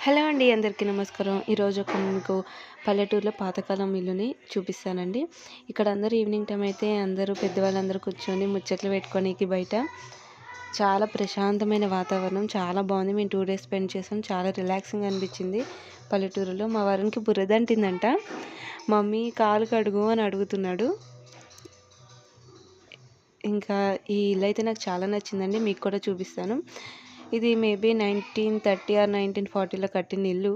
Hello అండి, అందరికీ నమస్కారం. ఈరోజు మీకు పల్లెటూరులో పాతకాలం ఇల్లుని చూపిస్తానండి. ఇక్కడ అందరూ ఈవినింగ్ టైం అయితే అందరూ పెద్దవాళ్ళందరూ కూర్చొని ముచ్చట్లు పెట్టుకోనికి బయట చాలా ప్రశాంతమైన వాతావరణం, చాలా బాగుంది. మేము 2 డేస్ స్పెండ్ చేసాం. చాలా రిలాక్సింగ్ అనిపించింది పల్లెటూరులో. మా వారికి బురదంటిందంట. మమ్మీ కాలు కడుగు అని అడుగుతున్నాడు. ఇంకా ఈ ఇల్లు అయితే నాకు చాలా నచ్చిందండి. మీకు కూడా చూపిస్తాను. ఇది మేబీ 1930 ఆర్ 1940లో కట్టిన ఇల్లు.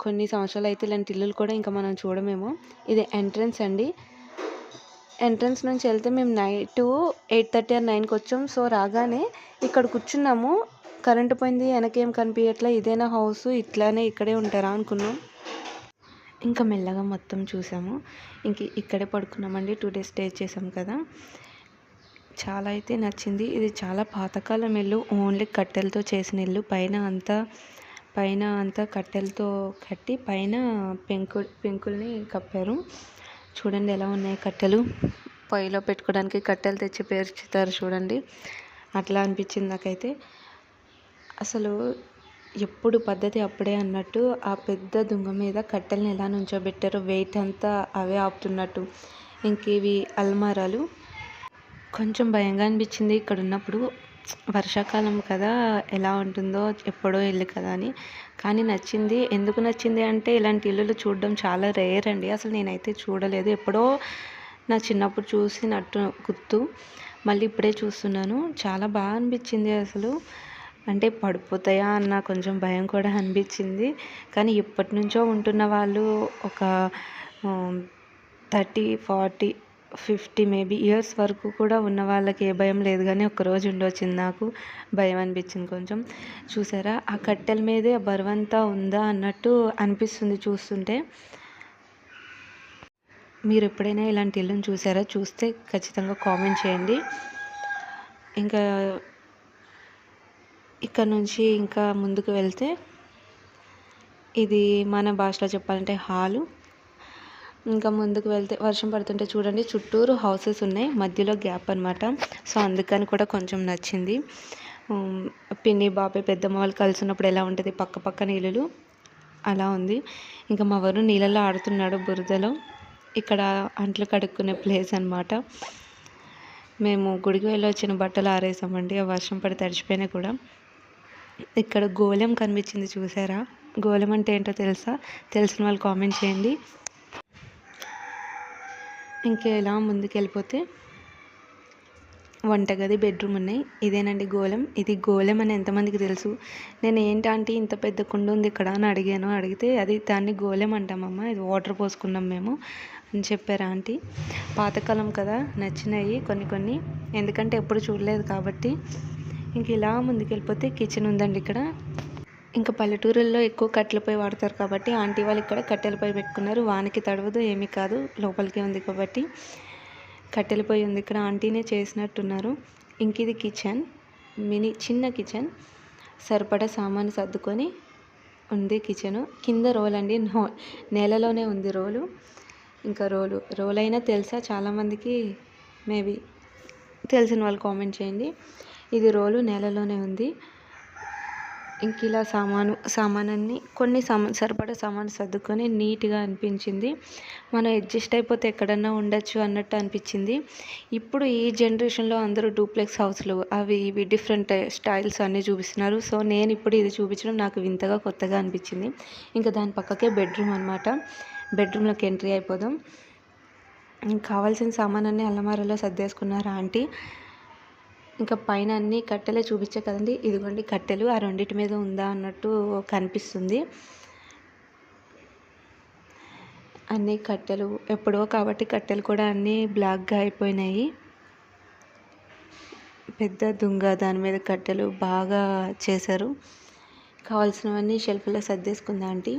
కొన్ని సంవత్సరాలు అయితే ఇలాంటి ఇల్లులు కూడా ఇంకా మనం చూడమేమో. ఇది ఎంట్రన్స్ అండి. ఎంట్రన్స్ నుంచి వెళ్తే మేము నైట్ 8:30 ఆర్ 9కి వచ్చాం. సో రాగానే ఇక్కడ కూర్చున్నాము. కరెంటు పోయింది, వెనకేం కనిపించట్లే. ఇదేనా హౌస్, ఇట్లానే ఇక్కడే ఉంటారా అనుకున్నాం. ఇంకా మెల్లగా మొత్తం చూసాము. ఇక్కడే పడుకున్నామండి. 2 డేస్ స్టే చేసాం కదా. చాలా అయితే నచ్చింది. ఇది చాలా పాతకాలం ఇల్లు. ఓన్లీ కట్టెలతో చేసిన ఇల్లు. పైన అంతా కట్టెలతో కట్టి పైన పెంకుల్ని కప్పారు. చూడండి ఎలా ఉన్నాయి కట్టెలు. పొయ్యిలో పెట్టుకోవడానికి కట్టెలు తెచ్చి పేర్చుతారు చూడండి. అట్లా అనిపించింది నాకైతే. అసలు ఎప్పుడు పద్ధతి అప్పుడే అన్నట్టు ఆ పెద్ద దుంగ మీద కట్టెలను ఎలా నుంచోబెట్టారో, వెయిట్ అంతా అవే ఆపుతున్నట్టు. ఇవి అల్మారాలు. కొంచెం భయంగా అనిపించింది ఇక్కడ ఉన్నప్పుడు. వర్షాకాలం కదా, ఎలా ఉంటుందో, ఎప్పుడో ఇల్లు కదా అని. కానీ నచ్చింది. ఎందుకు నచ్చింది అంటే ఇలాంటి ఇల్లులు చూడడం చాలా రేర్ అండి. అసలు నేనైతే చూడలేదు. ఎప్పుడో నా చిన్నప్పుడు చూసినట్టు గుర్తు. మళ్ళీ ఇప్పుడే చూస్తున్నాను. చాలా బాగా అనిపించింది అసలు. అంటే పడిపోతాయా అన్న కొంచెం భయం కూడా అనిపించింది. కానీ ఎప్పటి నుంచో ఉంటున్న వాళ్ళు ఒక 30, 40, 50 మేబీ ఇయర్స్ వరకు కూడా ఉన్న వాళ్ళకి ఏ భయం లేదు. కానీ ఒక్కరోజు ఉండొచ్చింది. నాకు భయం అనిపించింది కొంచెం. చూసారా, ఆ కట్టెల మీదే బరువంతా ఉందా అన్నట్టు అనిపిస్తుంది చూస్తుంటే. మీరు ఎప్పుడైనా ఇలాంటి ఇల్లుని చూసారా? చూస్తే ఖచ్చితంగా కామెంట్ చేయండి. ఇంకా ఇక్కడ నుంచి ఇంకా ముందుకు వెళ్తే ఇది మన భాషలో చెప్పాలంటే హాలు. ఇంకా ముందుకు వెళ్తే వర్షం పడుతుంటే చూడండి, చుట్టూరు హౌసెస్ ఉన్నాయి, మధ్యలో గ్యాప్ అనమాట. సో అందుకని కూడా కొంచెం నచ్చింది. పిన్ని, బాబాయ్, పెద్దమ్మ వాళ్ళు కలిసి ఉన్నప్పుడు ఎలా ఉంటుంది పక్క పక్కన ఇల్లులు, అలా ఉంది. ఇంకా మా వారు నీళ్ళలో ఆడుతున్నాడు బురదలో. ఇక్కడ అంట్లు కడుక్కునే ప్లేస్ అనమాట. మేము గుడికి వెళ్ళి వచ్చిన బట్టలు ఆరేసామండి. ఆ వర్షం పడి తడిచిపోయినాయి కూడా. ఇక్కడ గోళం కనిపించింది చూసారా? గోళం అంటే ఏంటో తెలుసా? తెలిసిన వాళ్ళు కామెంట్ చేయండి. ఇలా ముందుకు వెళ్ళిపోతే వంటగది, బెడ్రూమ్ ఉన్నాయి. ఇదేనండి గోళం. ఇది గోళం అని ఎంతమందికి తెలుసు? నేను ఏంటంటే ఇంత పెద్ద కుండ ఉంది ఇక్కడ అని అడిగాను. అడిగితే దాన్ని గోళం అంటామమ్మా, ఇది వాటర్ పోసుకున్నాం మేము అని చెప్పారు ఆంటీ. పాతకాలం కదా, నచ్చినాయి కొన్ని. ఎందుకంటే ఎప్పుడు చూడలేదు కాబట్టి. ఇలా ముందుకెళ్ళిపోతే కిచెన్ ఉందండి ఇక్కడ. ఇంకా పల్లెటూరుల్లో ఎక్కువ కట్టెల పొయ్యి వాడతారు కాబట్టి ఆంటీ వాళ్ళు ఇక్కడ కట్టెల పొయ్యి పెట్టుకున్నారు. వానకి తడవదు, ఏమీ కాదు, లోపలికే ఉంది కాబట్టి. కట్టెల పొయ్యి ఉంది ఇక్కడ. ఆంటీనే చేసినట్టున్నారు. ఇది కిచెన్, చిన్న కిచెన్. సరిపడా సామాను సర్దుకొని ఉంది కిచెను. కింద రోల్ అండి, నేలలోనే ఉంది రోలు. ఇంకా రోల్ అయినా తెలుసా చాలామందికి? మేబీ తెలిసిన వాళ్ళు కామెంట్ చేయండి. ఇది రోలు నేలలోనే ఉంది. ఇలా సామానన్ని సరిపడా సామాను సర్దుకొని నీట్గా అనిపించింది. మనం అడ్జస్ట్ అయిపోతే ఎక్కడన్నా ఉండొచ్చు అన్నట్టు అనిపించింది. ఇప్పుడు ఈ జనరేషన్లో అందరూ డూప్లెక్స్ హౌస్లు ఇవి డిఫరెంట్ స్టైల్స్ అన్నీ చూపిస్తున్నారు. సో నేను ఇప్పుడు ఇది చూపించడం నాకు వింతగా, కొత్తగా అనిపించింది. ఇంకా దాని పక్కకే బెడ్రూమ్ అనమాట. బెడ్రూమ్లోకి ఎంట్రీ అయిపోదాం. కావాల్సిన సామానన్నీ అల్లమారలో సర్దేసుకున్నారు ఆంటీ. ఇంకా పైన అన్ని కట్టెలే చూపించే కదండి. ఇదిగోండి కట్టెలు, ఆ రెండింటి మీద ఉందా అన్నట్టు కనిపిస్తుంది. అన్ని కట్టెలు ఎప్పుడో కాబట్టి కట్టెలు కూడా అన్నీ బ్లాక్గా అయిపోయినాయి. పెద్ద దుంగ, దాని మీద కట్టెలు బాగా చేశారు. కావాల్సినవన్నీ షెల్ఫ్లో సర్దేసుకుందా ఆంటీ.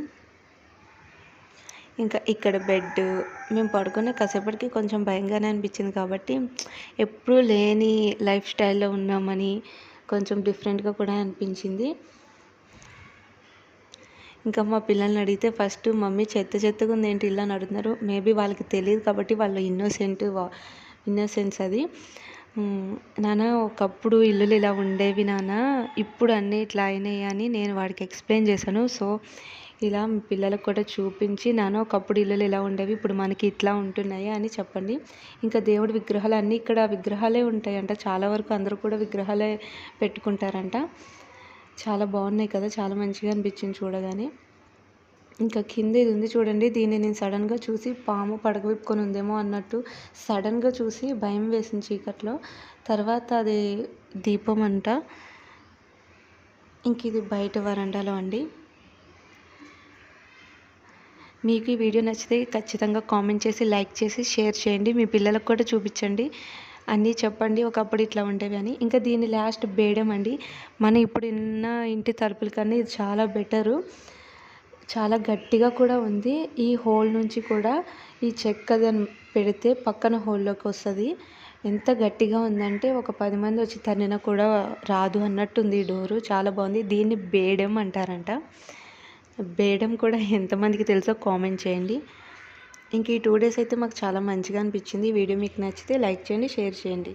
ఇంకా ఇక్కడ బెడ్. మేము పడుకున్న కాసేపటికి కొంచెం భయంగానే అనిపించింది కాబట్టి ఎప్పుడూ లేని లైఫ్ స్టైల్లో ఉన్నామని కొంచెం డిఫరెంట్గా కూడా అనిపించింది. ఇంకా మా పిల్లల్ని అడిగితే ఫస్ట్ మమ్మీ చెత్తగా ఉంది ఏంటి ఇల్లు అని అడుగుతున్నారు. మేబీ వాళ్ళకి తెలియదు కాబట్టి వాళ్ళ ఇన్నోసెన్స్ అది. నాన్న ఒకప్పుడు ఇల్లులు ఇలా ఉండేవి నాన్న, ఇప్పుడు అన్నీ ఇట్లా అయినాయి అని నేను వాడికి ఎక్స్ప్లెయిన్ చేశాను. సో ఇలా మీ పిల్లలకు కూడా చూపించి, నాన్న ఒకప్పుడు ఇల్లులు ఇలా ఉండేవి, ఇప్పుడు మనకి ఇట్లా ఉంటున్నాయి అని చెప్పండి. ఇంకా దేవుడి విగ్రహాలు అన్నీ ఇక్కడ విగ్రహాలే ఉంటాయంట. చాలా వరకు అందరూ కూడా విగ్రహాలే పెట్టుకుంటారంట. చాలా బాగున్నాయి కదా, చాలా మంచిగా అనిపించింది చూడగానే. ఇంకా కింద ఇది ఉంది చూడండి, దీన్ని నేను సడన్గా చూసి పాము పడగ విప్పుకొని ఉందేమో అన్నట్టు సడన్గా చూసి భయం వేసింది చీకట్లో. తర్వాత అది దీపం అంట. ఇంక ఇది బయట వరండాలో అండి. మీకు ఈ వీడియో నచ్చితే ఖచ్చితంగా కామెంట్ చేసి, లైక్ చేసి, షేర్ చేయండి. మీ పిల్లలకు కూడా చూపించండి, అన్నీ చెప్పండి ఒకప్పుడు ఇట్లా ఉండేవి అని. ఇంకా దీని లాస్ట్ బేడం అండి. మన ఇప్పుడు ఉన్న ఇంటి తలుపుల కన్నా ఇది చాలా బెటరు, చాలా గట్టిగా కూడా ఉంది. ఈ హోల్ నుంచి కూడా ఈ చెక్కది పెడితే పక్కన హోల్లోకి వస్తుంది. ఎంత గట్టిగా ఉందంటే ఒక 10 మంది వచ్చి తన్నినా కూడా రాదు అన్నట్టుంది ఈ డోరు. చాలా బాగుంది. దీన్ని బేడం అంటారంట. బేడం కూడా ఎంతమందికి తెలుసో కామెంట్ చేయండి. ఇంక ఈ 2 డేస్ అయితే మాకు చాలా మంచిగా అనిపించింది. ఈ వీడియో మీకు నచ్చితే లైక్ చేయండి, షేర్ చేయండి.